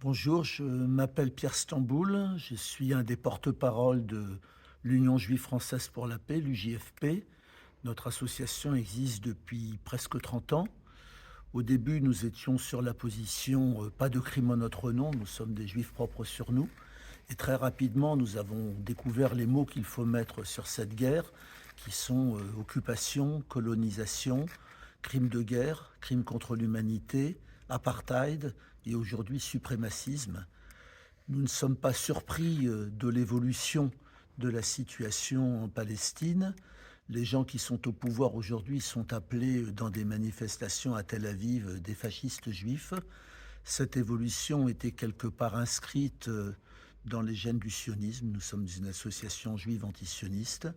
Bonjour, je m'appelle Pierre Stamboul, je suis un des porte-parole de l'Union juive française pour la paix, l'UJFP. Notre association existe depuis presque 30 ans. Au début, nous étions sur la position pas de crime en notre nom, nous sommes des juifs propres sur nous. Et très rapidement, nous avons découvert les mots qu'il faut mettre sur cette guerre, qui sont occupation, colonisation, crime de guerre, crime contre l'humanité, apartheid et aujourd'hui suprémacisme. Nous ne sommes pas surpris de l'évolution de la situation en Palestine. Les gens qui sont au pouvoir aujourd'hui sont appelés dans des manifestations à Tel Aviv des fascistes juifs. Cette évolution était quelque part inscrite dans les gènes du sionisme. Nous sommes une association juive antisioniste.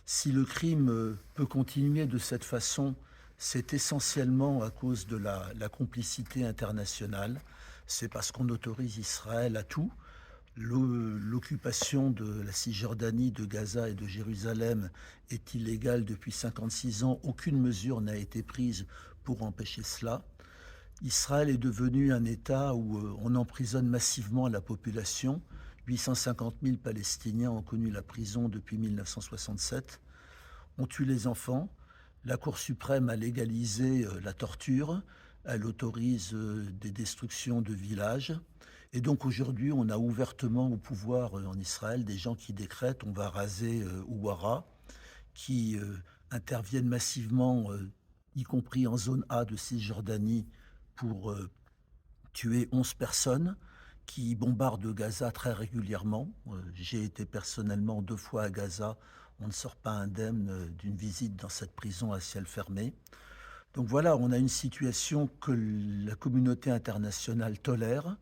Si le crime peut continuer de cette façon, c'est essentiellement à cause de la complicité internationale. C'est parce qu'on autorise Israël à tout. L'occupation de la Cisjordanie, de Gaza et de Jérusalem est illégale depuis 56 ans. Aucune mesure n'a été prise pour empêcher cela. Israël est devenu un État où on emprisonne massivement la population. 850 000 Palestiniens ont connu la prison depuis 1967. On tue les enfants. La Cour suprême a légalisé la torture. Elle autorise des destructions de villages. Et donc aujourd'hui, on a ouvertement au pouvoir en Israël des gens qui décrètent on va raser Ouara, qui interviennent massivement, y compris en zone A de Cisjordanie, pour tuer 11 personnes, qui bombardent Gaza très régulièrement. J'ai été personnellement 2 fois à Gaza. On ne sort pas indemne d'une visite dans cette prison à ciel fermé. Donc voilà, on a une situation que la communauté internationale tolère.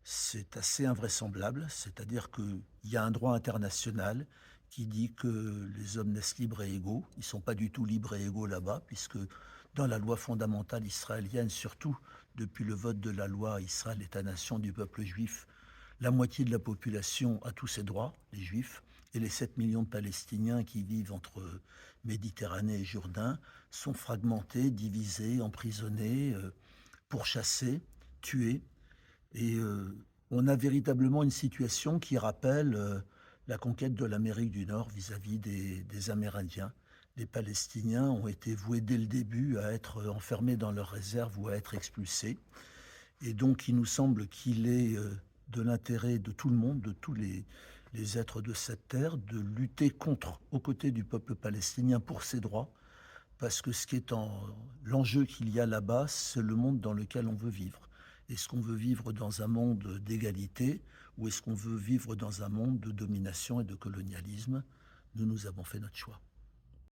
C'est assez invraisemblable, c'est-à-dire qu'il y a un droit international qui dit que les hommes naissent libres et égaux. Ils ne sont pas du tout libres et égaux là-bas, puisque dans la loi fondamentale israélienne, surtout depuis le vote de la loi Israël, État-nation du peuple juif, la moitié de la population a tous ses droits, les juifs, et les 7 millions de Palestiniens qui vivent entre Méditerranée et Jourdain sont fragmentés, divisés, emprisonnés, pourchassés, tués. Et on a véritablement une situation qui rappelle la conquête de l'Amérique du Nord vis-à-vis des Amérindiens. Les Palestiniens ont été voués dès le début à être enfermés dans leurs réserves ou à être expulsés. Et donc il nous semble qu'il est de l'intérêt de tout le monde, de tous les êtres de cette terre, de lutter contre, aux côtés du peuple palestinien pour ses droits, parce que ce qui est l'enjeu qu'il y a là-bas, c'est le monde dans lequel on veut vivre. Est-ce qu'on veut vivre dans un monde d'égalité ou est-ce qu'on veut vivre dans un monde de domination et de colonialisme? Nous avons fait notre choix.